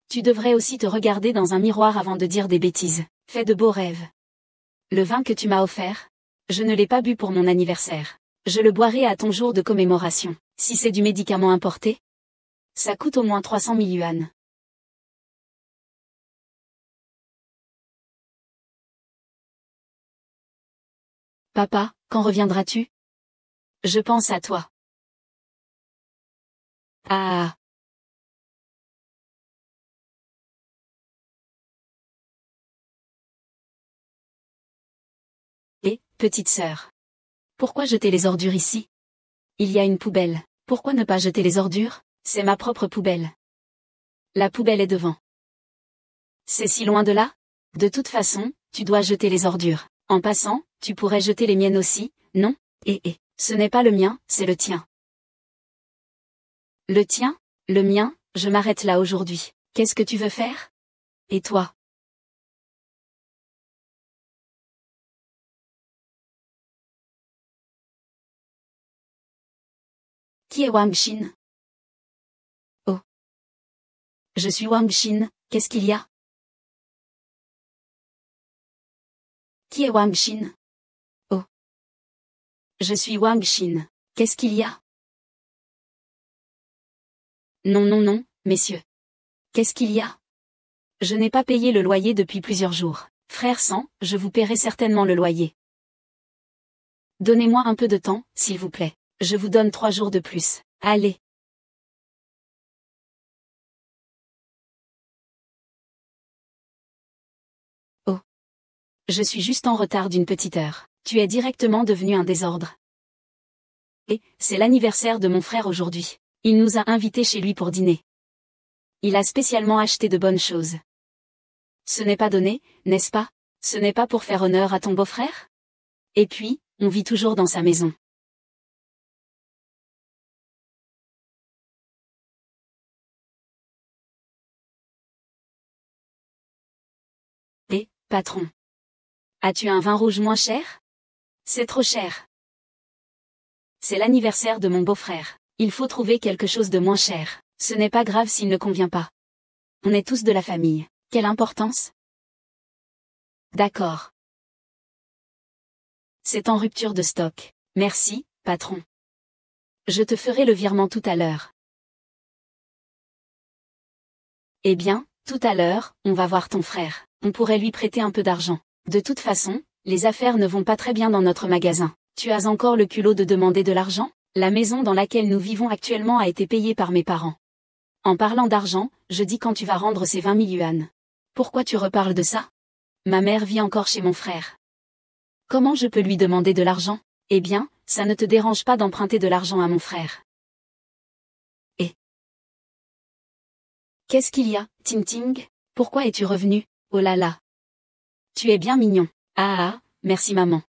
Tu devrais aussi te regarder dans un miroir avant de dire des bêtises. Fais de beaux rêves. Le vin que tu m'as offert? Je ne l'ai pas bu pour mon anniversaire. Je le boirai à ton jour de commémoration. Si c'est du médicament importé, ça coûte au moins 300 000 yuan. Papa, quand reviendras-tu? Je pense à toi. Ah. Et, petite sœur. Pourquoi jeter les ordures ici? Il y a une poubelle. Pourquoi ne pas jeter les ordures? C'est ma propre poubelle. La poubelle est devant. C'est si loin de là? De toute façon, tu dois jeter les ordures. En passant, tu pourrais jeter les miennes aussi, non? Ce n'est pas le mien, c'est le tien. Le tien? Le mien? Je m'arrête là aujourd'hui. Qu'est-ce que tu veux faire? Et toi? Qui est Wang Xin? Oh. Je suis Wang Xin, qu'est-ce qu'il y a? Qui est Wang Xin? Oh. Je suis Wang Xin, qu'est-ce qu'il y a? Non, non, non, messieurs. Qu'est-ce qu'il y a? Je n'ai pas payé le loyer depuis plusieurs jours. Frère Sang, je vous paierai certainement le loyer. Donnez-moi un peu de temps, s'il vous plaît. Je vous donne 3 jours de plus. Allez. Oh. Je suis juste en retard d'une petite heure. Tu es directement devenu un désordre. Et, c'est l'anniversaire de mon frère aujourd'hui. Il nous a invités chez lui pour dîner. Il a spécialement acheté de bonnes choses. Ce n'est pas donné, n'est-ce pas? Ce n'est pas pour faire honneur à ton beau-frère? Et puis, on vit toujours dans sa maison. Et, patron. As-tu un vin rouge moins cher? C'est trop cher. C'est l'anniversaire de mon beau-frère. Il faut trouver quelque chose de moins cher. Ce n'est pas grave s'il ne convient pas. On est tous de la famille. Quelle importance? D'accord. C'est en rupture de stock. Merci, patron. Je te ferai le virement tout à l'heure. Eh bien, tout à l'heure, on va voir ton frère. On pourrait lui prêter un peu d'argent. De toute façon, les affaires ne vont pas très bien dans notre magasin. Tu as encore le culot de demander de l'argent? La maison dans laquelle nous vivons actuellement a été payée par mes parents. En parlant d'argent, je dis quand tu vas rendre ces 20 000 yuan. Pourquoi tu reparles de ça? Ma mère vit encore chez mon frère. Comment je peux lui demander de l'argent? Eh bien, ça ne te dérange pas d'emprunter de l'argent à mon frère. Et qu'est-ce qu'il y a, Ting Ting? Pourquoi es-tu revenu? Oh là là. Tu es bien mignon. Ah, merci maman.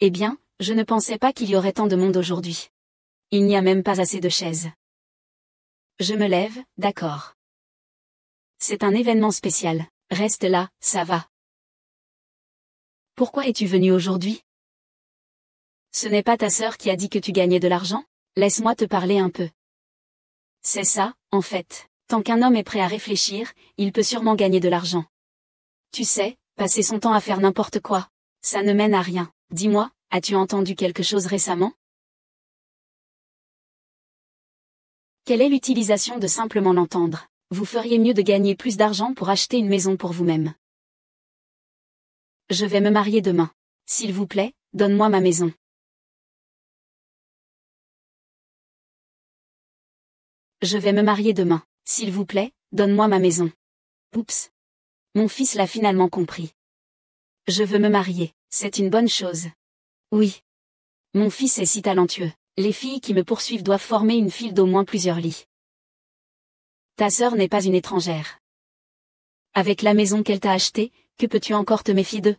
Eh bien, je ne pensais pas qu'il y aurait tant de monde aujourd'hui. Il n'y a même pas assez de chaises. Je me lève, d'accord. C'est un événement spécial. Reste là, ça va. Pourquoi es-tu venu aujourd'hui? Ce n'est pas ta sœur qui a dit que tu gagnais de l'argent? Laisse-moi te parler un peu. C'est ça, en fait. Tant qu'un homme est prêt à réfléchir, il peut sûrement gagner de l'argent. Tu sais, passer son temps à faire n'importe quoi, ça ne mène à rien. Dis-moi, as-tu entendu quelque chose récemment? Quelle est l'utilisation de simplement l'entendre? Vous feriez mieux de gagner plus d'argent pour acheter une maison pour vous-même. Je vais me marier demain. S'il vous plaît, donne-moi ma maison. Je vais me marier demain. S'il vous plaît, donne-moi ma maison. Oups. Mon fils l'a finalement compris. Je veux me marier, c'est une bonne chose. Oui. Mon fils est si talentueux. Les filles qui me poursuivent doivent former une file d'au moins plusieurs lits. Ta sœur n'est pas une étrangère. Avec la maison qu'elle t'a achetée, que peux-tu encore te méfier d'eux?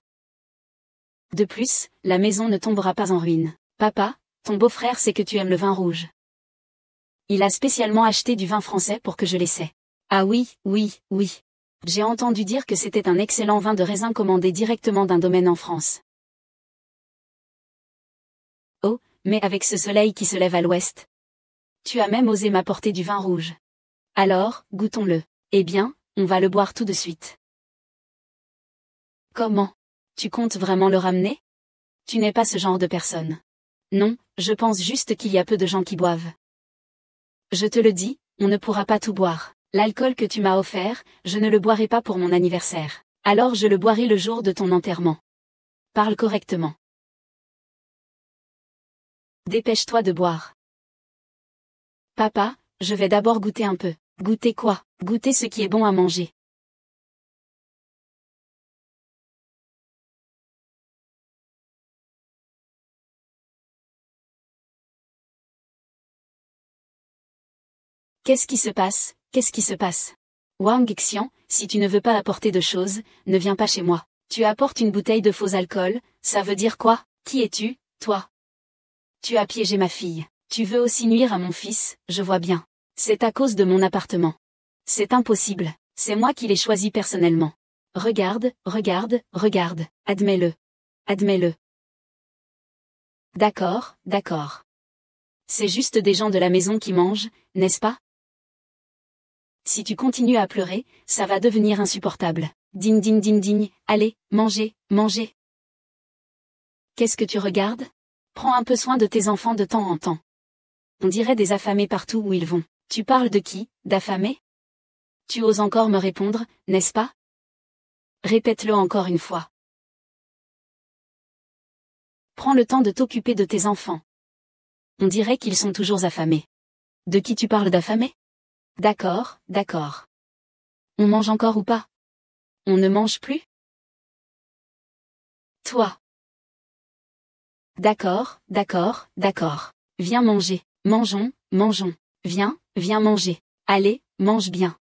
De plus, la maison ne tombera pas en ruine. Papa, ton beau-frère sait que tu aimes le vin rouge. Il a spécialement acheté du vin français pour que je l'essaie. Ah oui, oui, oui. J'ai entendu dire que c'était un excellent vin de raisin commandé directement d'un domaine en France. Mais avec ce soleil qui se lève à l'ouest. Tu as même osé m'apporter du vin rouge. Alors, goûtons-le. Eh bien, on va le boire tout de suite. Comment? Tu comptes vraiment le ramener? Tu n'es pas ce genre de personne. Non, je pense juste qu'il y a peu de gens qui boivent. Je te le dis, on ne pourra pas tout boire. L'alcool que tu m'as offert, je ne le boirai pas pour mon anniversaire. Alors je le boirai le jour de ton enterrement. Parle correctement. Dépêche-toi de boire. Papa, je vais d'abord goûter un peu. Goûter quoi? Goûter ce qui est bon à manger. Qu'est-ce qui se passe? Qu'est-ce qui se passe? Wang Xian, si tu ne veux pas apporter de choses, ne viens pas chez moi. Tu apportes une bouteille de faux alcool, ça veut dire quoi? Qui es-tu, toi? Tu as piégé ma fille. Tu veux aussi nuire à mon fils, je vois bien. C'est à cause de mon appartement. C'est impossible. C'est moi qui l'ai choisi personnellement. Regarde, regarde, regarde. Admets-le. Admets-le. D'accord, d'accord. C'est juste des gens de la maison qui mangent, n'est-ce pas? Si tu continues à pleurer, ça va devenir insupportable. Ding ding ding ding, allez, mangez, mangez. Qu'est-ce que tu regardes? Prends un peu soin de tes enfants de temps en temps. On dirait des affamés partout où ils vont. Tu parles de qui, d'affamés? Tu oses encore me répondre, n'est-ce pas? Répète-le encore une fois. Prends le temps de t'occuper de tes enfants. On dirait qu'ils sont toujours affamés. De qui tu parles d'affamés? D'accord, d'accord. On mange encore ou pas? On ne mange plus? Toi. D'accord, d'accord, d'accord. Viens manger. Mangeons, mangeons. Viens, viens manger. Allez, mange bien.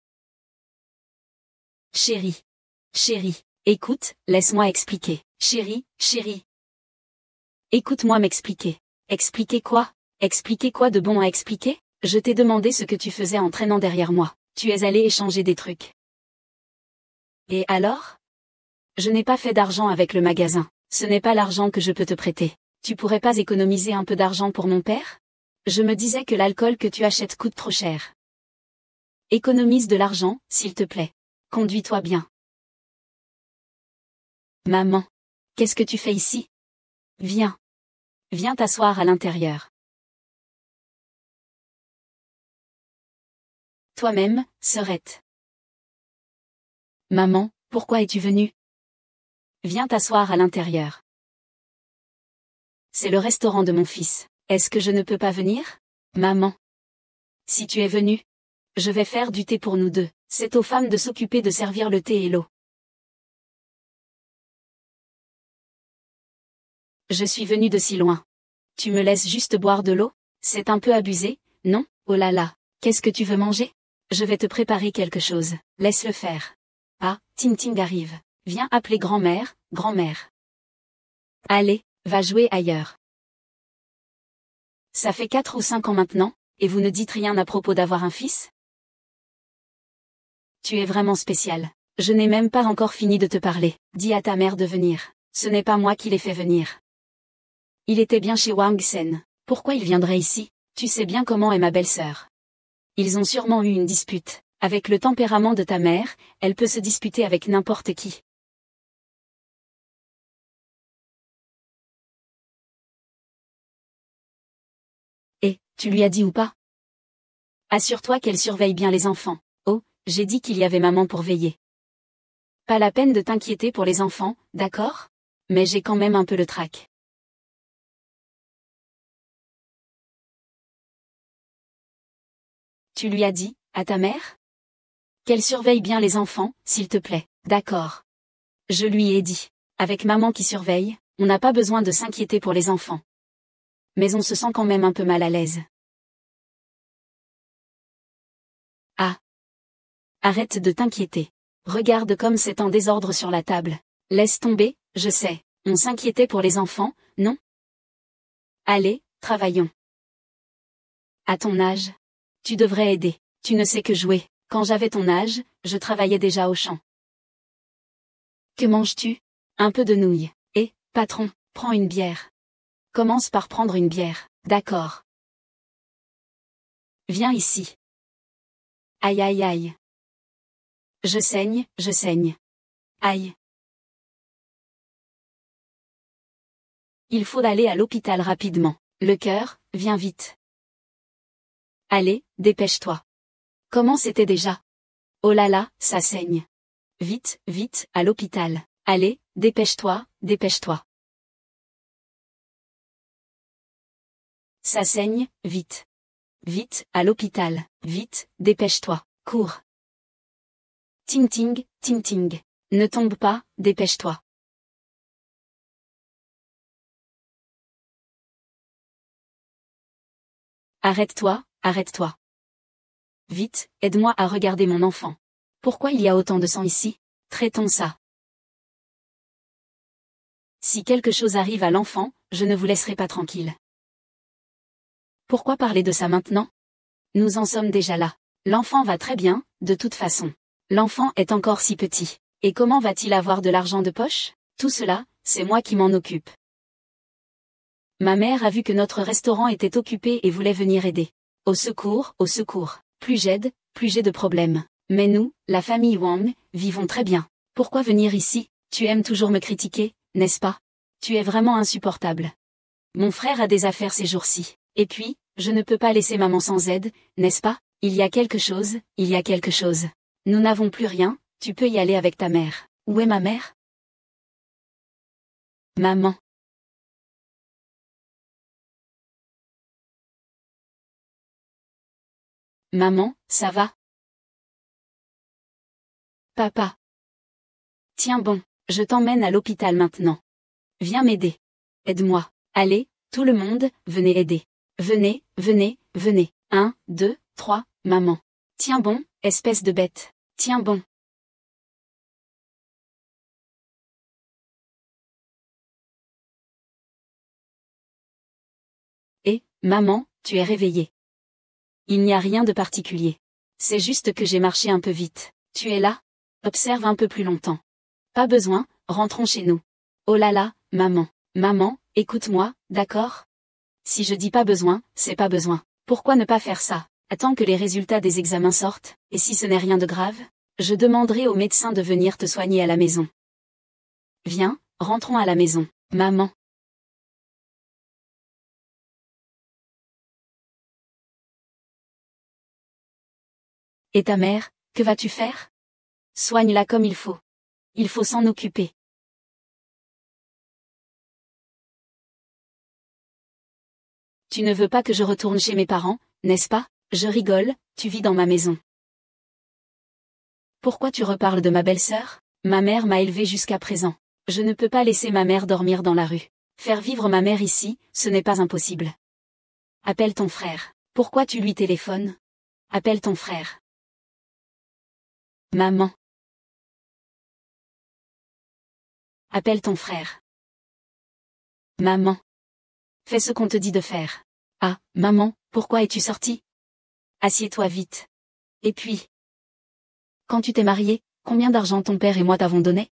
Chérie. Chérie. Écoute, laisse-moi expliquer. Chérie, chérie. Écoute-moi m'expliquer. Expliquer quoi? Expliquer quoi de bon à expliquer? Je t'ai demandé ce que tu faisais en traînant derrière moi. Tu es allé échanger des trucs. Et alors? Je n'ai pas fait d'argent avec le magasin. Ce n'est pas l'argent que je peux te prêter. Tu pourrais pas économiser un peu d'argent pour mon père? Je me disais que l'alcool que tu achètes coûte trop cher. Économise de l'argent, s'il te plaît. Conduis-toi bien. Maman. Qu'est-ce que tu fais ici? Viens. Viens t'asseoir à l'intérieur. Toi-même, sœurette. Maman, pourquoi es-tu venue? Viens t'asseoir à l'intérieur. C'est le restaurant de mon fils. Est-ce que je ne peux pas venir? Maman. Si tu es venue, je vais faire du thé pour nous deux. C'est aux femmes de s'occuper de servir le thé et l'eau. Je suis venue de si loin. Tu me laisses juste boire de l'eau? C'est un peu abusé, non? Oh là là, qu'est-ce que tu veux manger? Je vais te préparer quelque chose, laisse-le faire. Ah, Ting Ting arrive. Viens appeler grand-mère, grand-mère. Allez, va jouer ailleurs. Ça fait 4 ou 5 ans maintenant, et vous ne dites rien à propos d'avoir un fils? Tu es vraiment spécial. Je n'ai même pas encore fini de te parler. Dis à ta mère de venir. Ce n'est pas moi qui l'ai fait venir. Il était bien chez Wang Sen. Pourquoi il viendrait ici? Tu sais bien comment est ma belle-sœur. Ils ont sûrement eu une dispute. Avec le tempérament de ta mère, elle peut se disputer avec n'importe qui. Et, tu lui as dit ou pas? Assure-toi qu'elle surveille bien les enfants. Oh, j'ai dit qu'il y avait maman pour veiller. Pas la peine de t'inquiéter pour les enfants, d'accord? Mais j'ai quand même un peu le trac. Tu lui as dit, à ta mère? Qu'elle surveille bien les enfants, s'il te plaît. D'accord. Je lui ai dit. Avec maman qui surveille, on n'a pas besoin de s'inquiéter pour les enfants. Mais on se sent quand même un peu mal à l'aise. Ah. Arrête de t'inquiéter. Regarde comme c'est en désordre sur la table. Laisse tomber, je sais. On s'inquiétait pour les enfants, non? Allez, travaillons. À ton âge, tu devrais aider. Tu ne sais que jouer. Quand j'avais ton âge, je travaillais déjà au champ. Que manges-tu? Un peu de nouilles. Et, patron, prends une bière. Commence par prendre une bière. D'accord. Viens ici. Aïe aïe aïe. Je saigne, je saigne. Aïe. Il faut aller à l'hôpital rapidement. Le cœur, viens vite. Allez, dépêche-toi. Comment c'était déjà? Oh là là, ça saigne. Vite, vite, à l'hôpital. Allez, dépêche-toi, dépêche-toi. Ça saigne, vite. Vite, à l'hôpital. Vite, dépêche-toi. Cours. Ting ting, ting ting. Ne tombe pas, dépêche-toi. Arrête-toi, arrête-toi. Vite, aide-moi à regarder mon enfant. Pourquoi il y a autant de sang ici? Traitons ça. Si quelque chose arrive à l'enfant, je ne vous laisserai pas tranquille. Pourquoi parler de ça maintenant? Nous en sommes déjà là. L'enfant va très bien, de toute façon. L'enfant est encore si petit. Et comment va-t-il avoir de l'argent de poche? Tout cela, c'est moi qui m'en occupe. Ma mère a vu que notre restaurant était occupé et voulait venir aider. Au secours, au secours. Plus j'aide, plus j'ai de problèmes. Mais nous, la famille Wang, vivons très bien. Pourquoi venir ici? Tu aimes toujours me critiquer, n'est-ce pas? Tu es vraiment insupportable. Mon frère a des affaires ces jours-ci. Et puis, je ne peux pas laisser maman sans aide, n'est-ce pas? Il y a quelque chose, il y a quelque chose. Nous n'avons plus rien, tu peux y aller avec ta mère. Où est ma mère? Maman. Maman, ça va? Papa. Tiens bon, je t'emmène à l'hôpital maintenant. Viens m'aider. Aide-moi. Allez, tout le monde, venez aider. Venez, venez, venez. 1, 2, 3, maman. Tiens bon, espèce de bête. Tiens bon. Et, maman, tu es réveillée. Il n'y a rien de particulier. C'est juste que j'ai marché un peu vite. Tu es là? Observe un peu plus longtemps. Pas besoin, rentrons chez nous. Oh là là, maman. Maman, écoute-moi, d'accord? Si je dis pas besoin, c'est pas besoin. Pourquoi ne pas faire ça? Attends que les résultats des examens sortent, et si ce n'est rien de grave, je demanderai au médecin de venir te soigner à la maison. Viens, rentrons à la maison, maman. Et ta mère, que vas-tu faire? Soigne-la comme il faut. Il faut s'en occuper. Tu ne veux pas que je retourne chez mes parents, n'est-ce pas? Je rigole, tu vis dans ma maison. Pourquoi tu reparles de ma belle-sœur? Ma mère m'a élevée jusqu'à présent. Je ne peux pas laisser ma mère dormir dans la rue. Faire vivre ma mère ici, ce n'est pas impossible. Appelle ton frère. Pourquoi tu lui téléphones? Appelle ton frère. Maman. Appelle ton frère. Maman. Fais ce qu'on te dit de faire. Ah, maman, pourquoi es-tu sortie? Assieds-toi vite. Et puis, quand tu t'es mariée, combien d'argent ton père et moi t'avons donné?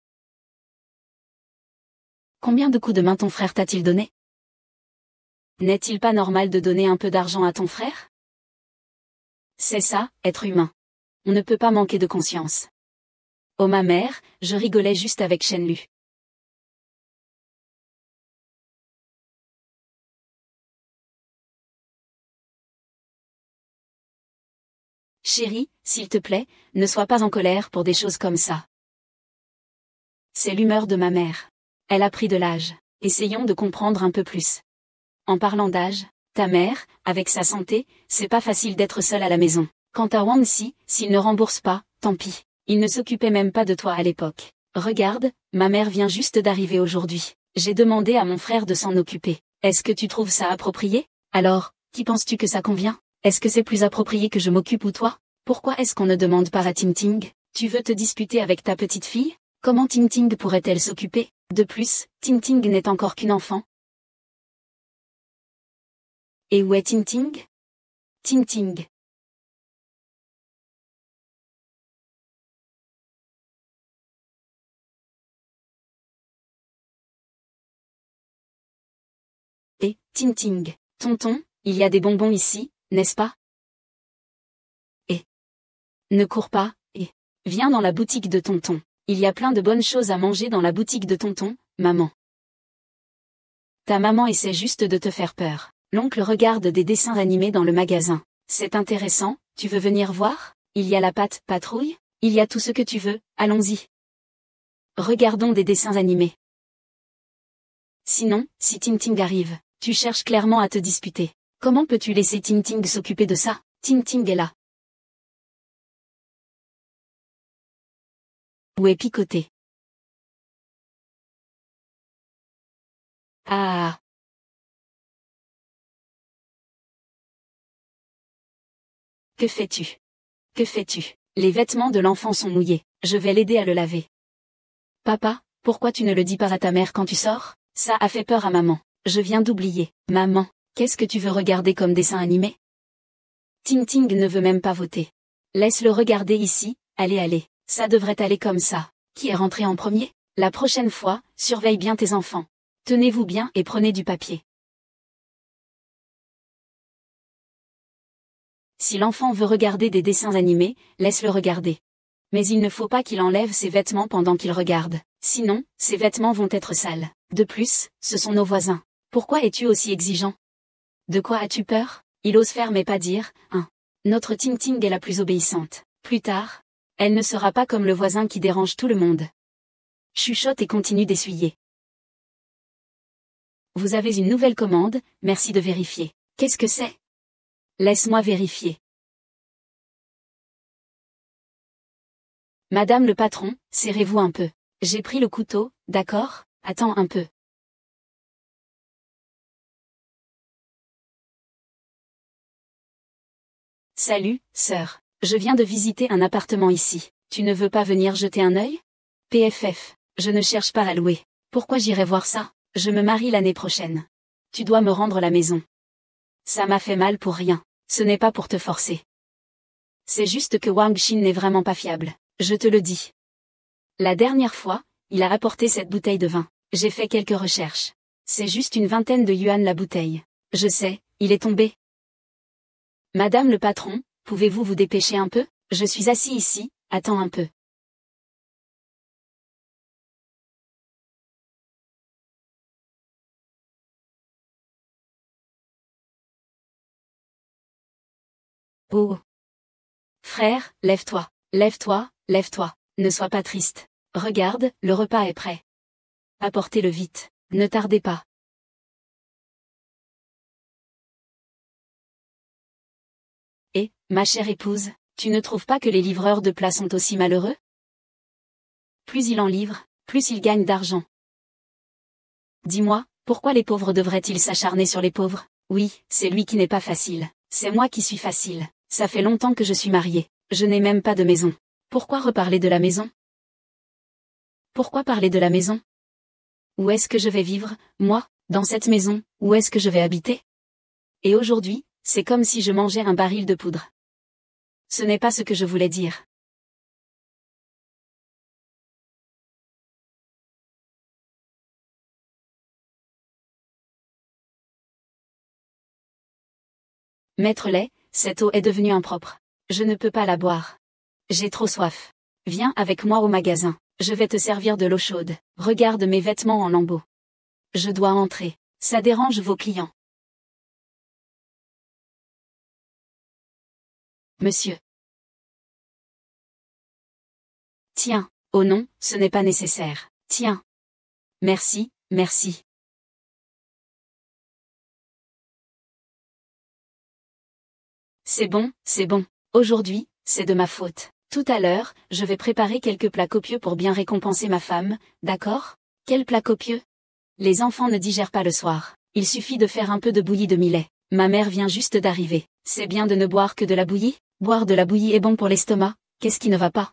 Combien de coups de main ton frère t'a-t-il donné? N'est-il pas normal de donner un peu d'argent à ton frère? C'est ça, être humain. On ne peut pas manquer de conscience. Oh ma mère, je rigolais juste avec Shenlu. Chérie, s'il te plaît, ne sois pas en colère pour des choses comme ça. C'est l'humeur de ma mère. Elle a pris de l'âge. Essayons de comprendre un peu plus. En parlant d'âge, ta mère, avec sa santé, c'est pas facile d'être seule à la maison. Quant à Wang Si, s'il ne rembourse pas, tant pis. Il ne s'occupait même pas de toi à l'époque. Regarde, ma mère vient juste d'arriver aujourd'hui. J'ai demandé à mon frère de s'en occuper. Est-ce que tu trouves ça approprié? Alors, qui penses-tu que ça convient? Est-ce que c'est plus approprié que je m'occupe ou toi? Pourquoi est-ce qu'on ne demande pas à Ting Ting? Tu veux te disputer avec ta petite fille? Comment Ting Ting pourrait-elle s'occuper? De plus, Ting Ting n'est encore qu'une enfant. Et où est Ting Ting? Ting Ting. Et, Ting Ting, Tonton, il y a des bonbons ici, n'est-ce pas? Et ne cours pas, et viens dans la boutique de tonton. Il y a plein de bonnes choses à manger dans la boutique de tonton, maman. Ta maman essaie juste de te faire peur. L'oncle regarde des dessins animés dans le magasin. C'est intéressant, tu veux venir voir? Il y a la patte patrouille, il y a tout ce que tu veux, allons-y. Regardons des dessins animés. Sinon, si Tinting arrive, tu cherches clairement à te disputer. Comment peux-tu laisser Tinting s'occuper de ça? Tinting est là. Où est picoté? Ah. Que fais-tu? Que fais-tu? Les vêtements de l'enfant sont mouillés, je vais l'aider à le laver. Papa, pourquoi tu ne le dis pas à ta mère quand tu sors? Ça a fait peur à maman. Je viens d'oublier. Maman, qu'est-ce que tu veux regarder comme dessin animé? Tinting ne veut même pas voter. Laisse-le regarder ici, allez, ça devrait aller comme ça. Qui est rentré en premier? La prochaine fois, surveille bien tes enfants. Tenez-vous bien et prenez du papier. Si l'enfant veut regarder des dessins animés, laisse-le regarder. Mais il ne faut pas qu'il enlève ses vêtements pendant qu'il regarde, sinon, ses vêtements vont être sales. De plus, ce sont nos voisins. Pourquoi es-tu aussi exigeant? De quoi as-tu peur? Il ose faire mais pas dire, hein. Notre Ting-Ting est la plus obéissante. Plus tard, elle ne sera pas comme le voisin qui dérange tout le monde. Chuchote et continue d'essuyer. Vous avez une nouvelle commande, merci de vérifier. Qu'est-ce que c'est? Laisse-moi vérifier. Madame le patron, serrez-vous un peu. J'ai pris le couteau, d'accord? Attends un peu. Salut, sœur. Je viens de visiter un appartement ici. Tu ne veux pas venir jeter un œil? PFF. Je ne cherche pas à louer. Pourquoi j'irai voir ça? Je me marie l'année prochaine. Tu dois me rendre la maison. Ça m'a fait mal pour rien. Ce n'est pas pour te forcer. C'est juste que Wang Xin n'est vraiment pas fiable. Je te le dis. La dernière fois, il a apporté cette bouteille de vin. J'ai fait quelques recherches. C'est juste une vingtaine de yuan la bouteille. Je sais, il est tombé. Madame le patron, pouvez-vous vous dépêcher un peu? Je suis assis ici, attends un peu. Oh. Frère, lève-toi, lève-toi, lève-toi, ne sois pas triste. Regarde, le repas est prêt. Apportez-le vite, ne tardez pas. Et, ma chère épouse, tu ne trouves pas que les livreurs de plats sont aussi malheureux? Plus il en livre, plus il gagne d'argent. Dis-moi, pourquoi les pauvres devraient-ils s'acharner sur les pauvres? Oui, c'est lui qui n'est pas facile. C'est moi qui suis facile. Ça fait longtemps que je suis mariée. Je n'ai même pas de maison. Pourquoi reparler de la maison? Pourquoi parler de la maison? Où est-ce que je vais vivre, moi, dans cette maison, où est-ce que je vais habiter? Et aujourd'hui, c'est comme si je mangeais un baril de poudre. Ce n'est pas ce que je voulais dire. Maître lait, cette eau est devenue impropre. Je ne peux pas la boire. J'ai trop soif. Viens avec moi au magasin. Je vais te servir de l'eau chaude. Regarde mes vêtements en lambeaux. Je dois entrer. Ça dérange vos clients. Monsieur. Tiens. Oh non, ce n'est pas nécessaire. Tiens. Merci, merci. C'est bon, c'est bon. Aujourd'hui, c'est de ma faute. Tout à l'heure, je vais préparer quelques plats copieux pour bien récompenser ma femme, d'accord? Quels plats copieux? Les enfants ne digèrent pas le soir. Il suffit de faire un peu de bouillie de millet. Ma mère vient juste d'arriver. C'est bien de ne boire que de la bouillie? Boire de la bouillie est bon pour l'estomac, qu'est-ce qui ne va pas?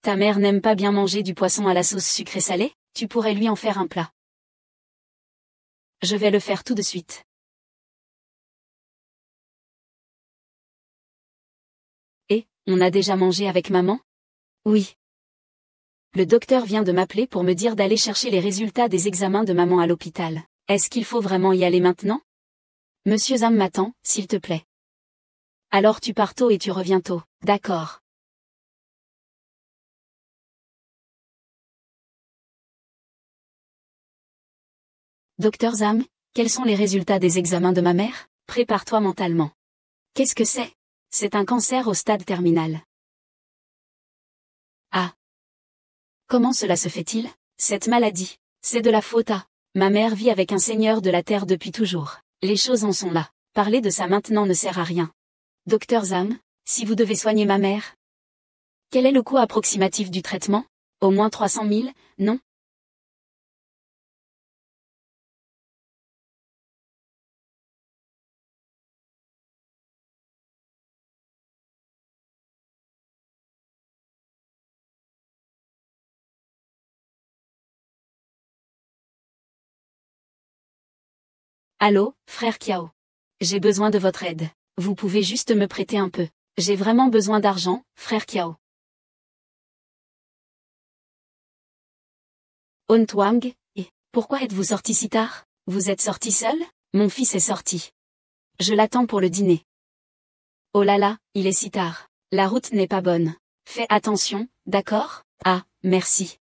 Ta mère n'aime pas bien manger du poisson à la sauce sucrée salée? Tu pourrais lui en faire un plat. Je vais le faire tout de suite. Et, on a déjà mangé avec maman? Oui. Le docteur vient de m'appeler pour me dire d'aller chercher les résultats des examens de maman à l'hôpital. Est-ce qu'il faut vraiment y aller maintenant? Monsieur Zam m'attend, s'il te plaît. Alors tu pars tôt et tu reviens tôt, d'accord. Docteur Zam, quels sont les résultats des examens de ma mère? Prépare-toi mentalement. Qu'est-ce que c'est? C'est un cancer au stade terminal. Ah. Comment cela se fait-il? Cette maladie, c'est de la faute à. Ma mère vit avec un seigneur de la terre depuis toujours. Les choses en sont là. Parler de ça maintenant ne sert à rien. Docteur Zam, si vous devez soigner ma mère. Quel est le coût approximatif du traitement? Au moins 300 000, non? Allô, frère Kiao. J'ai besoin de votre aide. Vous pouvez juste me prêter un peu. J'ai vraiment besoin d'argent, frère Kiao. On Twang, et pourquoi êtes-vous sorti si tard? Vous êtes sorti seul? Mon fils est sorti. Je l'attends pour le dîner. Oh là là, il est si tard. La route n'est pas bonne. Fais attention, d'accord? Ah, merci.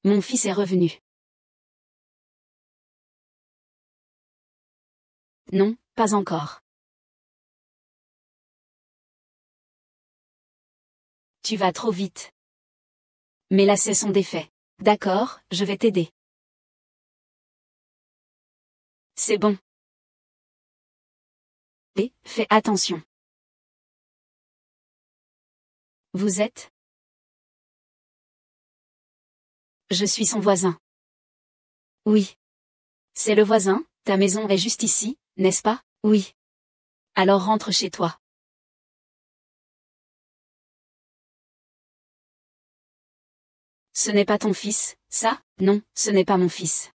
Mon fils est revenu. Non, pas encore. Tu vas trop vite. Mes lacets sont défaits. D'accord, je vais t'aider. C'est bon. Et, fais attention. Vous êtes? Je suis son voisin. Oui. C'est le voisin, ta maison est juste ici, n'est-ce pas? Oui. Alors rentre chez toi. Ce n'est pas ton fils, ça? Non, ce n'est pas mon fils.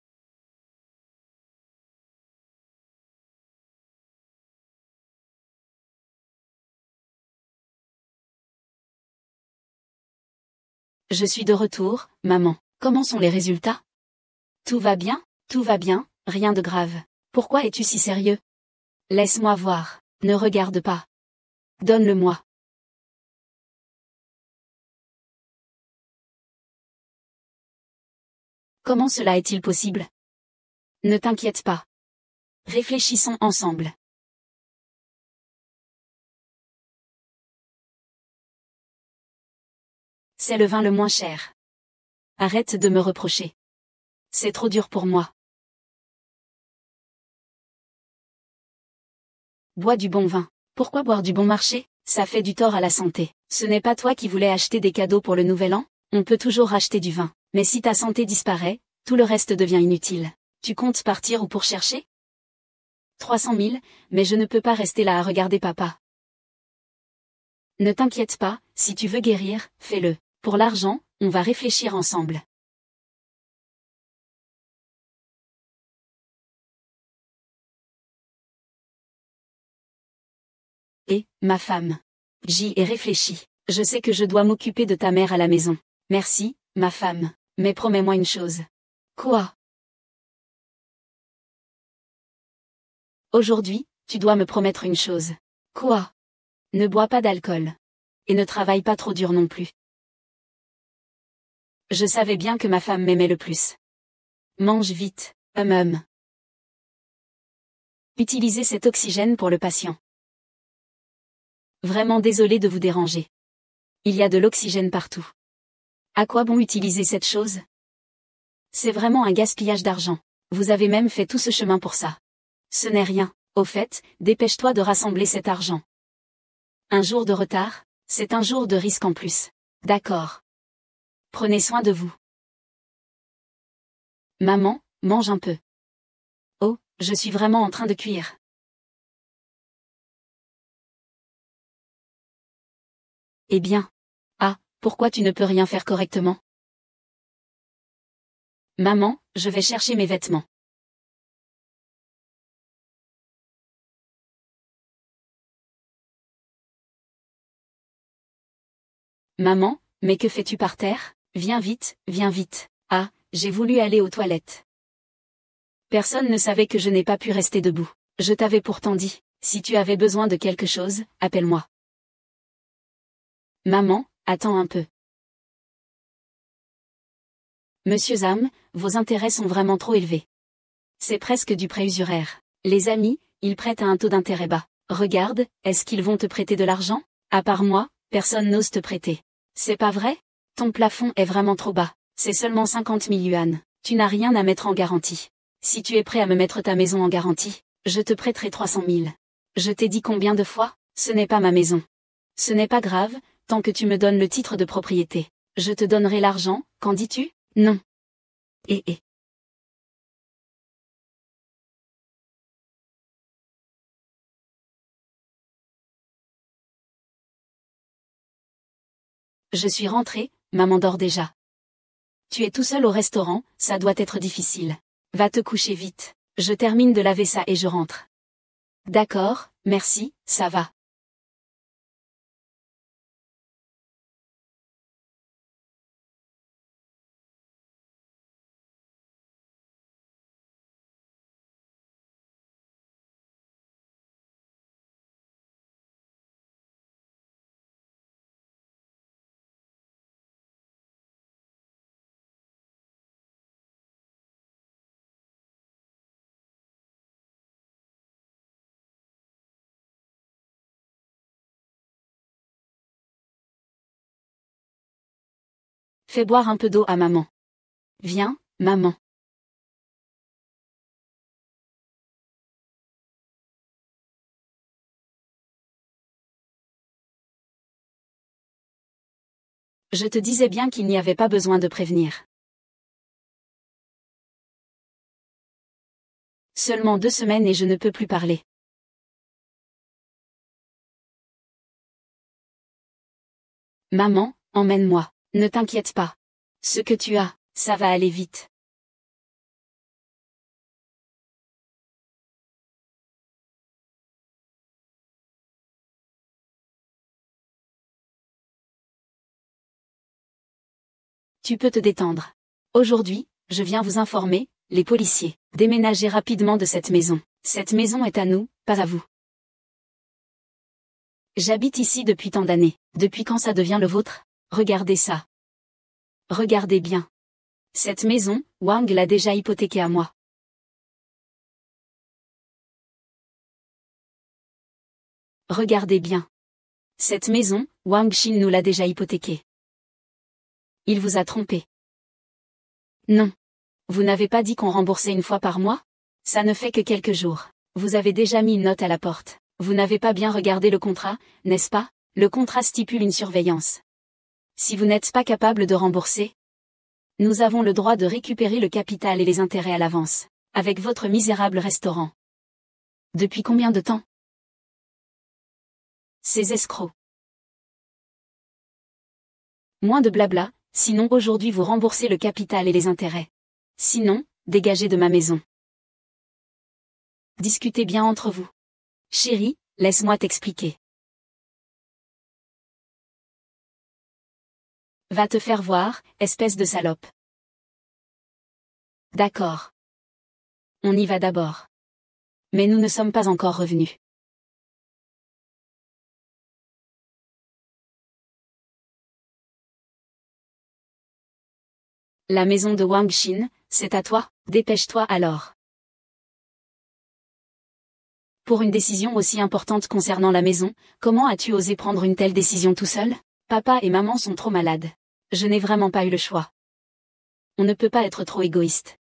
Je suis de retour, maman. Comment sont les résultats? Tout va bien, rien de grave. Pourquoi es-tu si sérieux? Laisse-moi voir. Ne regarde pas. Donne-le-moi. Comment cela est-il possible? Ne t'inquiète pas. Réfléchissons ensemble. C'est le vin le moins cher. Arrête de me reprocher. C'est trop dur pour moi. Bois du bon vin. Pourquoi boire du bon marché? Ça fait du tort à la santé. Ce n'est pas toi qui voulais acheter des cadeaux pour le nouvel an? On peut toujours acheter du vin. Mais si ta santé disparaît, tout le reste devient inutile. Tu comptes partir ou pour chercher? 300 000, mais je ne peux pas rester là à regarder papa. Ne t'inquiète pas, si tu veux guérir, fais-le. Pour l'argent, on va réfléchir ensemble. Et, ma femme. J'y ai réfléchi. Je sais que je dois m'occuper de ta mère à la maison. Merci, ma femme. Mais promets-moi une chose. Quoi? Aujourd'hui, tu dois me promettre une chose. Quoi? Ne bois pas d'alcool. Et ne travaille pas trop dur non plus. Je savais bien que ma femme m'aimait le plus. Mange vite, hum. Utilisez cet oxygène pour le patient. Vraiment désolé de vous déranger. Il y a de l'oxygène partout. À quoi bon utiliser cette chose? C'est vraiment un gaspillage d'argent. Vous avez même fait tout ce chemin pour ça. Ce n'est rien. Au fait, dépêche-toi de rassembler cet argent. Un jour de retard, c'est un jour de risque en plus. D'accord. Prenez soin de vous. Maman, mange un peu. Oh, je suis vraiment en train de cuire. Eh bien. Ah, pourquoi tu ne peux rien faire correctement? Maman, je vais chercher mes vêtements. Maman, Mais que fais-tu par terre? Viens vite, viens vite. Ah, j'ai voulu aller aux toilettes. Personne ne savait que je n'ai pas pu rester debout. Je t'avais pourtant dit, si tu avais besoin de quelque chose, appelle-moi. Maman, attends un peu. Monsieur Zam, vos intérêts sont vraiment trop élevés. C'est presque du prêt usuraire. Les amis, ils prêtent à un taux d'intérêt bas. Regarde, est-ce qu'ils vont te prêter de l'argent? À part moi, personne n'ose te prêter. C'est pas vrai? Ton plafond est vraiment trop bas. C'est seulement 50 000 yuan. Tu n'as rien à mettre en garantie. Si tu es prêt à me mettre ta maison en garantie, je te prêterai 300 000. Je t'ai dit combien de fois? Ce n'est pas ma maison. Ce n'est pas grave, tant que tu me donnes le titre de propriété. Je te donnerai l'argent, qu'en dis-tu? Non. Eh. Je suis rentrée, maman dort déjà. Tu es tout seul au restaurant, ça doit être difficile. Va te coucher vite. Je termine de laver ça et je rentre. D'accord, merci, ça va. Fais boire un peu d'eau à maman. Viens, maman. Je te disais bien qu'il n'y avait pas besoin de prévenir. Seulement 2 semaines et je ne peux plus parler. Maman, emmène-moi. Ne t'inquiète pas. Ce que tu as, ça va aller vite. Tu peux te détendre. Aujourd'hui, je viens vous informer, les policiers, déménagez rapidement de cette maison. Cette maison est à nous, pas à vous. J'habite ici depuis tant d'années. Depuis quand ça devient le vôtre? Regardez ça. Regardez bien. Cette maison, Wang l'a déjà hypothéquée à moi. Regardez bien. Cette maison, Wang Xin nous l'a déjà hypothéquée. Il vous a trompé. Non. Vous n'avez pas dit qu'on remboursait une fois par mois? Ça ne fait que quelques jours. Vous avez déjà mis une note à la porte. Vous n'avez pas bien regardé le contrat, n'est-ce pas? Le contrat stipule une surveillance. Si vous n'êtes pas capable de rembourser, nous avons le droit de récupérer le capital et les intérêts à l'avance, avec votre misérable restaurant. Depuis combien de temps? Ces escrocs. Moins de blabla, sinon aujourd'hui vous remboursez le capital et les intérêts. Sinon, dégagez de ma maison. Discutez bien entre vous. Chérie, laisse-moi t'expliquer. Va te faire voir, espèce de salope. D'accord. On y va d'abord. Mais nous ne sommes pas encore revenus. La maison de Wang Xin, c'est à toi, dépêche-toi alors. Pour une décision aussi importante concernant la maison, comment as-tu osé prendre une telle décision tout seul? Papa et maman sont trop malades. Je n'ai vraiment pas eu le choix. On ne peut pas être trop égoïste.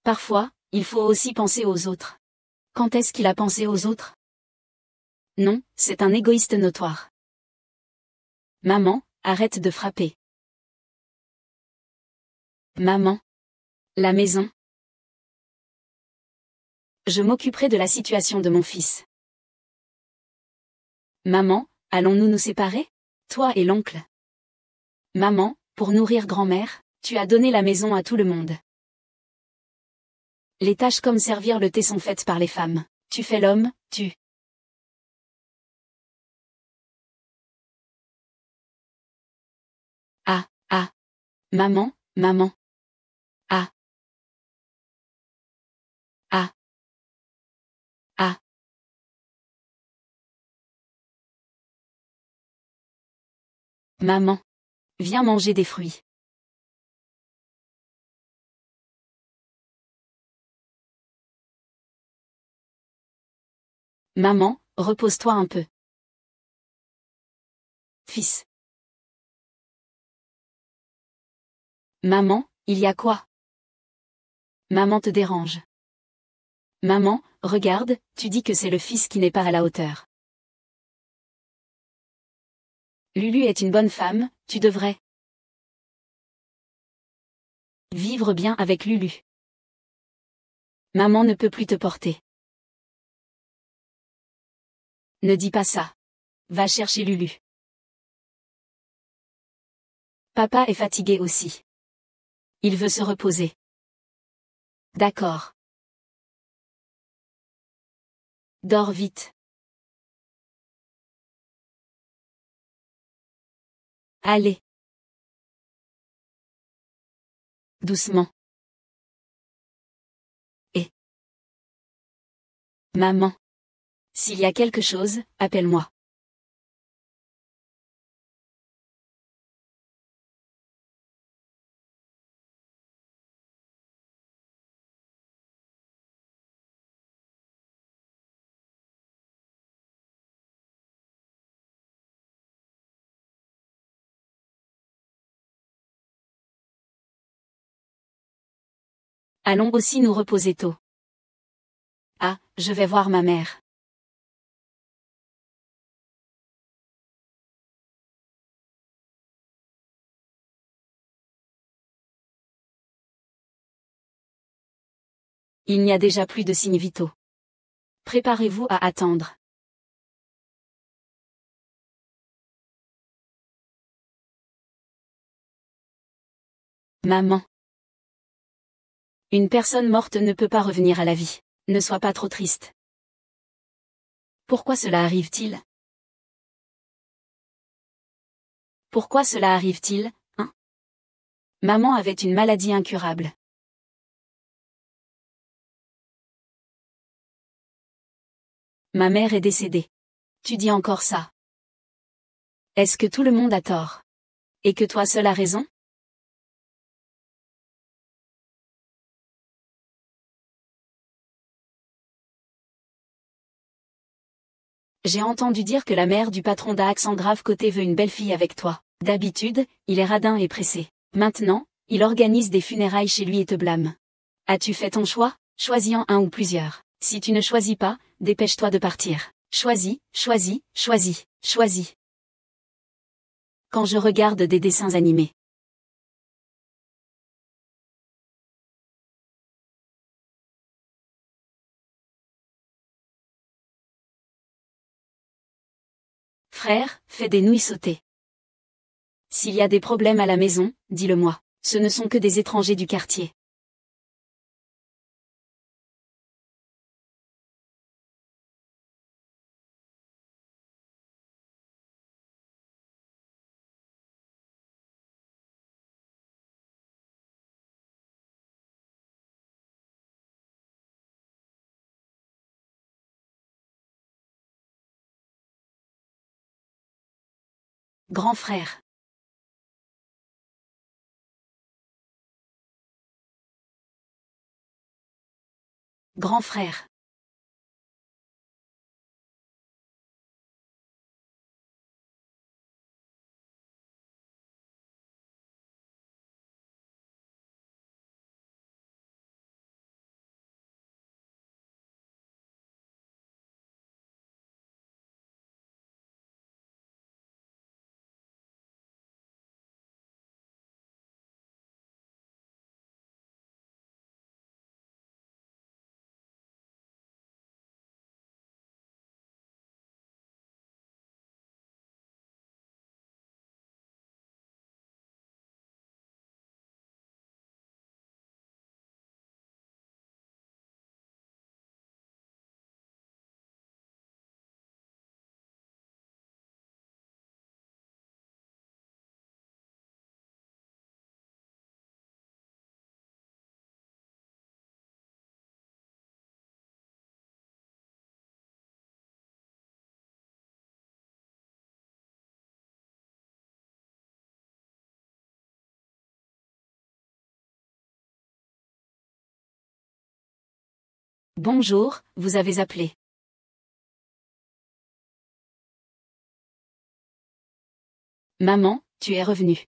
Parfois, il faut aussi penser aux autres. Quand est-ce qu'il a pensé aux autres? Non, c'est un égoïste notoire. Maman, arrête de frapper. Maman. La maison. Je m'occuperai de la situation de mon fils. Maman, allons-nous nous séparer? Toi et l'oncle. Maman, pour nourrir grand-mère, tu as donné la maison à tout le monde. Les tâches comme servir le thé sont faites par les femmes. Tu fais l'homme, tu. Ah, ah. Maman, maman. Ah, ah, ah. Maman. Viens manger des fruits. Maman, repose-toi un peu. Fils. Maman, il y a quoi? Maman te dérange. Maman, regarde, tu dis que c'est le fils qui n'est pas à la hauteur. Lulu est une bonne femme, tu devrais vivre bien avec Lulu. Maman ne peut plus te porter. Ne dis pas ça. Va chercher Lulu. Papa est fatigué aussi. Il veut se reposer. D'accord. Dors vite. Allez. Doucement. Et. Maman. S'il y a quelque chose, appelle-moi. Allons aussi nous reposer tôt. Ah, je vais voir ma mère. Il n'y a déjà plus de signes vitaux. Préparez-vous à attendre. Maman. Une personne morte ne peut pas revenir à la vie. Ne sois pas trop triste. Pourquoi cela arrive-t-il? Pourquoi cela arrive-t-il, hein? Maman avait une maladie incurable. Ma mère est décédée. Tu dis encore ça? Est-ce que tout le monde a tort? Et que toi seul as raison? J'ai entendu dire que la mère du patron d'Alexandra Côté veut une belle-fille avec toi. D'habitude, il est radin et pressé. Maintenant, il organise des funérailles chez lui et te blâme. As-tu fait ton choix? Choisis-en un ou plusieurs. Si tu ne choisis pas, dépêche-toi de partir. Choisis, choisis, choisis, choisis. Quand je regarde des dessins animés. Frère, fais des nouilles sautées. S'il y a des problèmes à la maison, dis-le-moi. Ce ne sont que des étrangers du quartier. Grand frère. Grand frère. Bonjour, vous avez appelé. Maman, tu es revenue.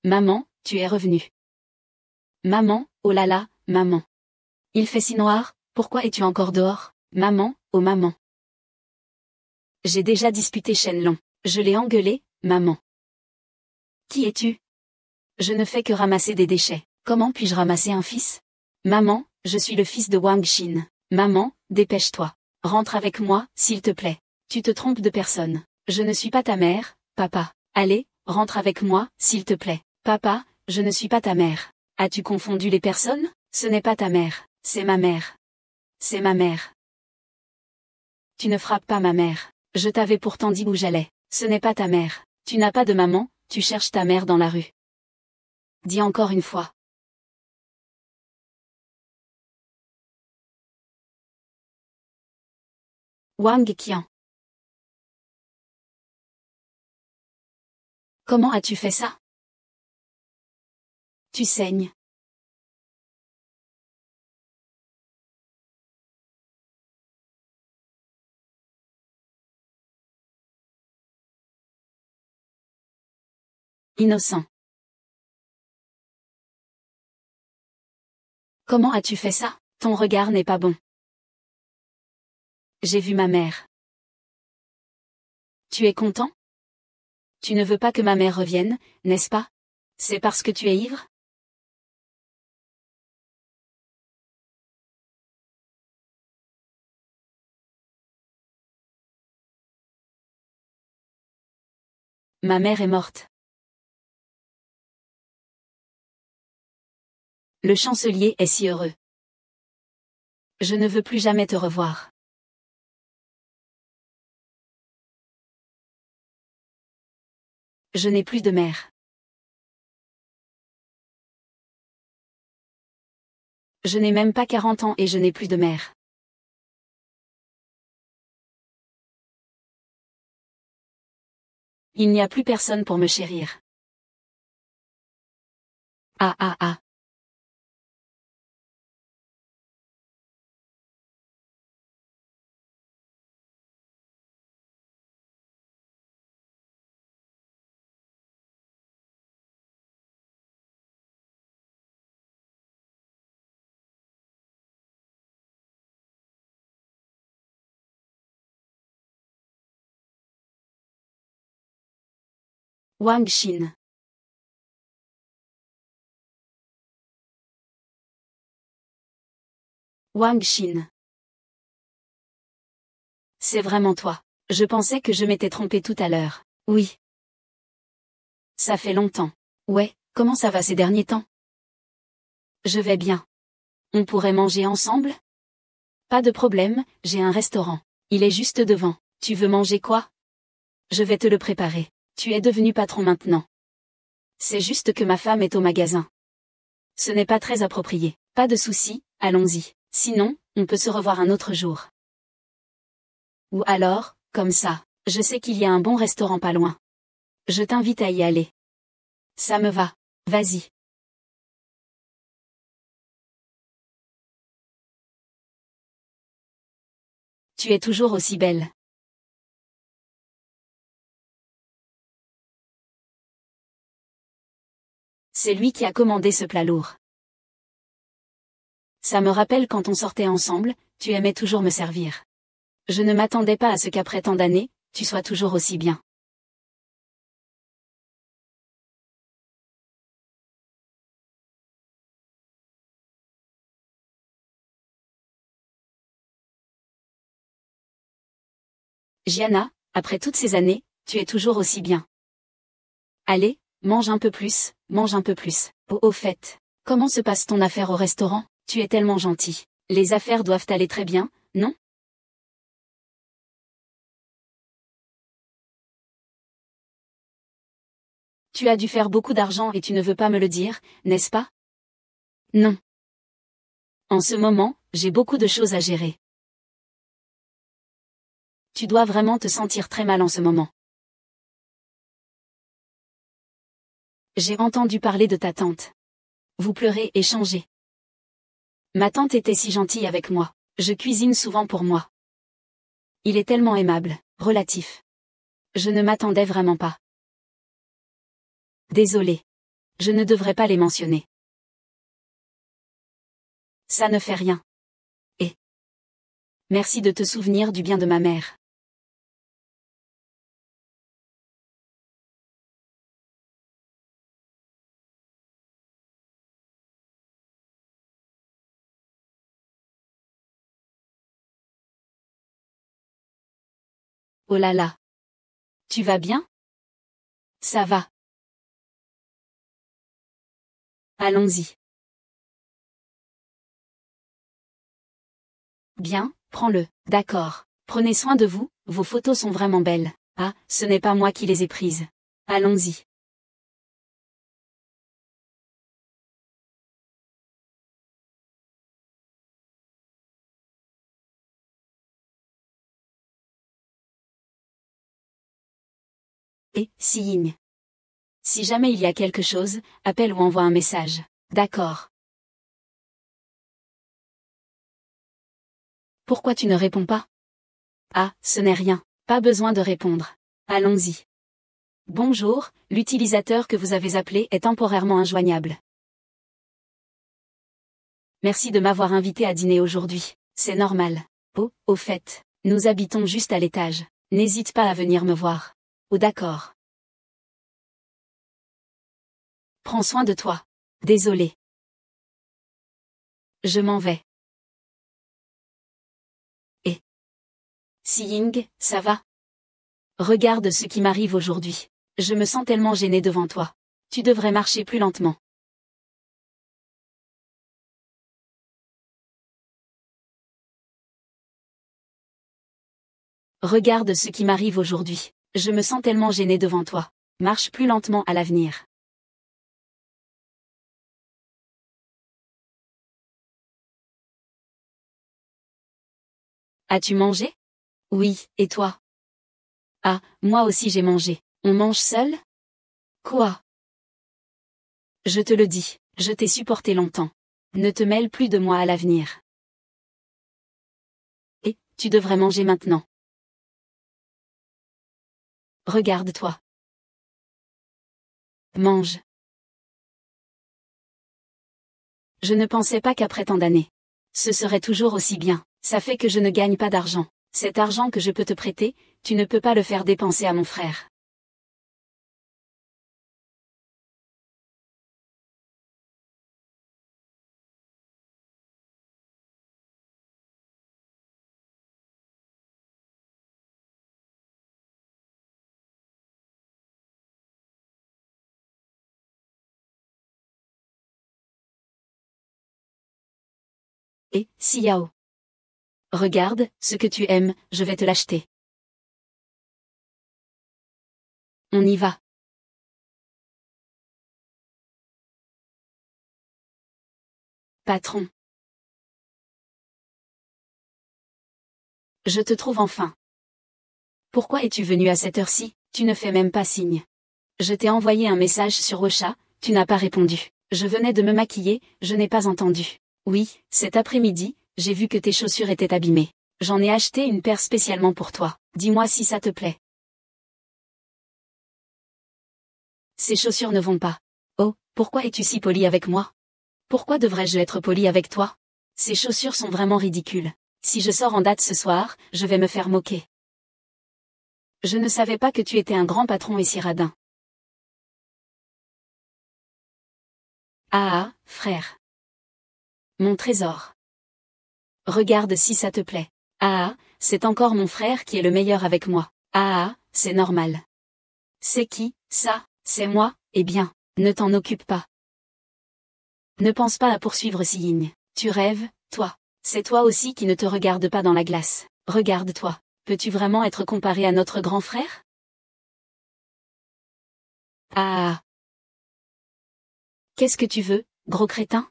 Maman, tu es revenue. Maman, oh là là, maman. Il fait si noir, pourquoi es-tu encore dehors? Maman, oh maman. J'ai déjà disputé Shenlong. Je l'ai engueulé, maman. Qui es-tu? Je ne fais que ramasser des déchets. Comment puis-je ramasser un fils? Maman, je suis le fils de Wang Xin. Maman, dépêche-toi. Rentre avec moi, s'il te plaît. Tu te trompes de personne. Je ne suis pas ta mère, papa. Allez, rentre avec moi, s'il te plaît. Papa, je ne suis pas ta mère. As-tu confondu les personnes? Ce n'est pas ta mère, c'est ma mère. C'est ma mère. Tu ne frappes pas ma mère. Je t'avais pourtant dit où j'allais. Ce n'est pas ta mère. Tu n'as pas de maman, tu cherches ta mère dans la rue. Dis encore une fois. Wang Qian. Comment as-tu fait ça? Tu saignes. Innocent. Comment as-tu fait ça? Ton regard n'est pas bon. J'ai vu ma mère. Tu es content? Tu ne veux pas que ma mère revienne, n'est-ce pas? C'est parce que tu es ivre? Ma mère est morte. Le chancelier est si heureux. Je ne veux plus jamais te revoir. Je n'ai plus de mère. Je n'ai même pas 40 ans et je n'ai plus de mère. Il n'y a plus personne pour me chérir. Ah ah ah. Wang Xin. Wang Xin. C'est vraiment toi. Je pensais que je m'étais trompée tout à l'heure. Oui. Ça fait longtemps. Ouais, comment ça va ces derniers temps? Je vais bien. On pourrait manger ensemble? Pas de problème, j'ai un restaurant. Il est juste devant. Tu veux manger quoi? Je vais te le préparer. Tu es devenu patron maintenant. C'est juste que ma femme est au magasin. Ce n'est pas très approprié. Pas de souci, allons-y. Sinon, on peut se revoir un autre jour. Ou alors, comme ça, je sais qu'il y a un bon restaurant pas loin. Je t'invite à y aller. Ça me va. Vas-y. Tu es toujours aussi belle. C'est lui qui a commandé ce plat lourd. Ça me rappelle quand on sortait ensemble, tu aimais toujours me servir. Je ne m'attendais pas à ce qu'après tant d'années, tu sois toujours aussi bien. Gianna, après toutes ces années, tu es toujours aussi bien. Allez, mange un peu plus, mange un peu plus. Oh, au fait, comment se passe ton affaire au restaurant? Tu es tellement gentil. Les affaires doivent aller très bien, non? Tu as dû faire beaucoup d'argent et tu ne veux pas me le dire, n'est-ce pas? Non. En ce moment, j'ai beaucoup de choses à gérer. Tu dois vraiment te sentir très mal en ce moment. J'ai entendu parler de ta tante. Vous pleurez et changez. Ma tante était si gentille avec moi. Je cuisine souvent pour moi. Il est tellement aimable, relatif. Je ne m'attendais vraiment pas. Désolé. Je ne devrais pas les mentionner. Ça ne fait rien. Et merci de te souvenir du bien de ma mère. Oh là là. Tu vas bien? Ça va. Allons-y. Bien, prends-le. D'accord. Prenez soin de vous, vos photos sont vraiment belles. Ah, ce n'est pas moi qui les ai prises. Allons-y. Et, signe. Si jamais il y a quelque chose, appelle ou envoie un message. D'accord. Pourquoi tu ne réponds pas? Ah, ce n'est rien. Pas besoin de répondre. Allons-y. Bonjour, l'utilisateur que vous avez appelé est temporairement injoignable. Merci de m'avoir invité à dîner aujourd'hui. C'est normal. Oh, au fait, nous habitons juste à l'étage. N'hésite pas à venir me voir. Oh d'accord. Prends soin de toi. Désolé. Je m'en vais. Et Ying, ça va? Regarde ce qui m'arrive aujourd'hui. Je me sens tellement gênée devant toi. Tu devrais marcher plus lentement. Regarde ce qui m'arrive aujourd'hui. Je me sens tellement gênée devant toi. Marche plus lentement à l'avenir. As-tu mangé? Oui, et toi? Ah, moi aussi j'ai mangé. On mange seul? Quoi? Je te le dis, je t'ai supporté longtemps. Ne te mêle plus de moi à l'avenir. Et, tu devrais manger maintenant. Regarde-toi. Mange. Je ne pensais pas qu'après tant d'années, ce serait toujours aussi bien. Ça fait que je ne gagne pas d'argent. Cet argent que je peux te prêter, tu ne peux pas le faire dépenser à mon frère. Et, Yao. Regarde, ce que tu aimes, je vais te l'acheter. On y va. Patron. Je te trouve enfin. Pourquoi es-tu venu à cette heure-ci? Tu ne fais même pas signe. Je t'ai envoyé un message sur Ocha, tu n'as pas répondu. Je venais de me maquiller, je n'ai pas entendu. Oui, cet après-midi, j'ai vu que tes chaussures étaient abîmées. J'en ai acheté une paire spécialement pour toi. Dis-moi si ça te plaît. Ces chaussures ne vont pas. Oh, pourquoi es-tu si poli avec moi? Pourquoi devrais-je être poli avec toi? Ces chaussures sont vraiment ridicules. Si je sors en date ce soir, je vais me faire moquer. Je ne savais pas que tu étais un grand patron et si radin. Ah ah, frère. Mon trésor. Regarde si ça te plaît. Ah ah, c'est encore mon frère qui est le meilleur avec moi. Ah ah, c'est normal. C'est qui, ça? C'est moi, eh bien, ne t'en occupe pas. Ne pense pas à poursuivre Signe. Tu rêves, toi. C'est toi aussi qui ne te regarde pas dans la glace. Regarde-toi. Peux-tu vraiment être comparé à notre grand frère? Ah ah. Qu'est-ce que tu veux, gros crétin?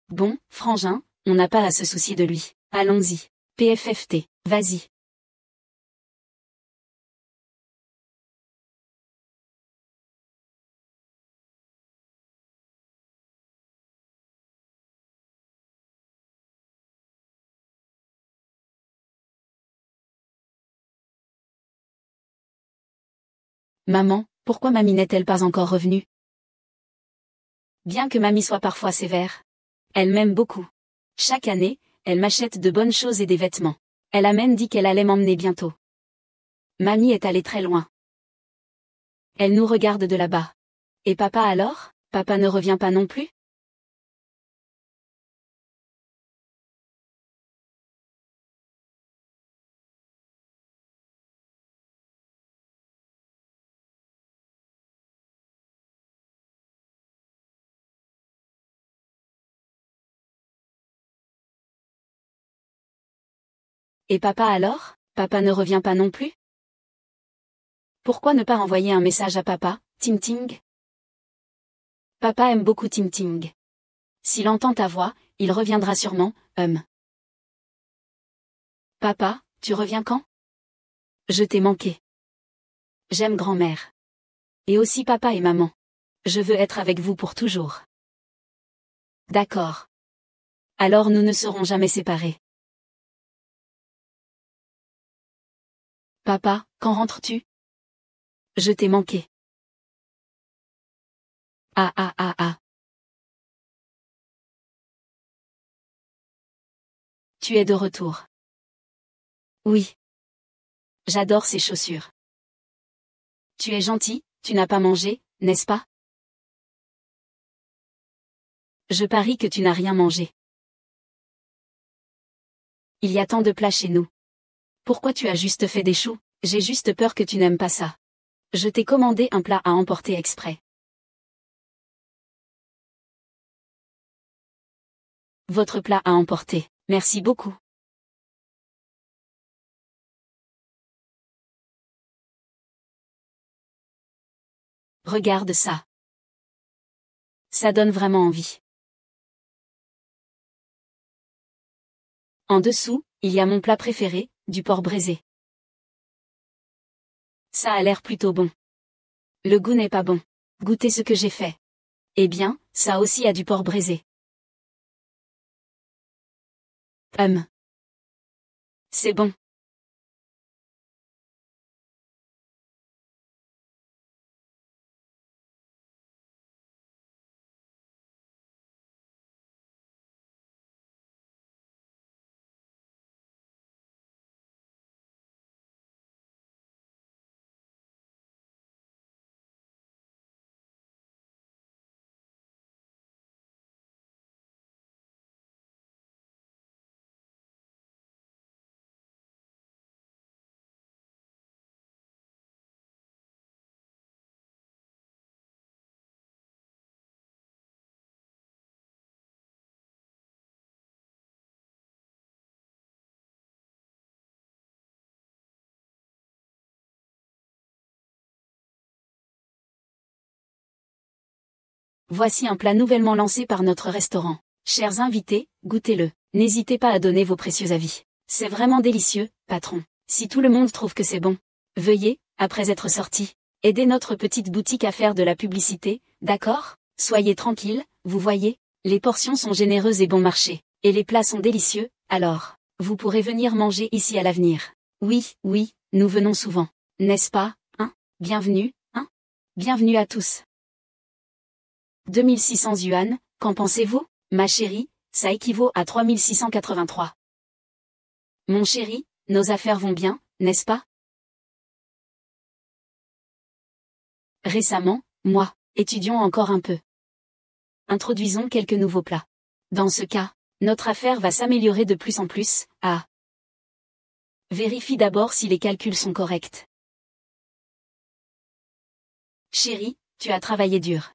Bon, frangin, on n'a pas à se soucier de lui. Allons-y. PFFT, vas-y. Maman, pourquoi mamie n'est-elle pas encore revenue? Bien que mamie soit parfois sévère, elle m'aime beaucoup. Chaque année, elle m'achète de bonnes choses et des vêtements. Elle a même dit qu'elle allait m'emmener bientôt. Mamie est allée très loin. Elle nous regarde de là-bas. Et papa alors? Papa ne revient pas non plus? Et papa alors? Papa ne revient pas non plus? Pourquoi ne pas envoyer un message à papa, Ting Ting? Papa aime beaucoup Ting Ting. S'il entend ta voix, il reviendra sûrement, Papa, tu reviens quand? Je t'ai manqué. J'aime grand-mère. Et aussi papa et maman. Je veux être avec vous pour toujours. D'accord. Alors nous ne serons jamais séparés. Papa, quand rentres-tu? Je t'ai manqué. Ah ah ah ah. Tu es de retour. Oui. J'adore ces chaussures. Tu es gentil, tu n'as pas mangé, n'est-ce pas? Je parie que tu n'as rien mangé. Il y a tant de plats chez nous. Pourquoi tu as juste fait des choux? J'ai juste peur que tu n'aimes pas ça. Je t'ai commandé un plat à emporter exprès. Votre plat à emporter. Merci beaucoup. Regarde ça. Ça donne vraiment envie. En dessous, il y a mon plat préféré, du porc braisé. Ça a l'air plutôt bon. Le goût n'est pas bon. Goûtez ce que j'ai fait. Eh bien, ça aussi a du porc braisé. C'est bon. Voici un plat nouvellement lancé par notre restaurant. Chers invités, goûtez-le. N'hésitez pas à donner vos précieux avis. C'est vraiment délicieux, patron. Si tout le monde trouve que c'est bon, veuillez, après être sorti, aider notre petite boutique à faire de la publicité, d'accord? Soyez tranquille, vous voyez, les portions sont généreuses et bon marché. Et les plats sont délicieux, alors, vous pourrez venir manger ici à l'avenir. Oui, oui, nous venons souvent. N'est-ce pas, hein? Bienvenue, hein? Bienvenue à tous. 2600 yuan, qu'en pensez-vous, ma chérie? Ça équivaut à 3683. Mon chéri, nos affaires vont bien, n'est-ce pas? Récemment, moi, étudions encore un peu. Introduisons quelques nouveaux plats. Dans ce cas, notre affaire va s'améliorer de plus en plus. Ah. Vérifie d'abord si les calculs sont corrects. Chérie, tu as travaillé dur.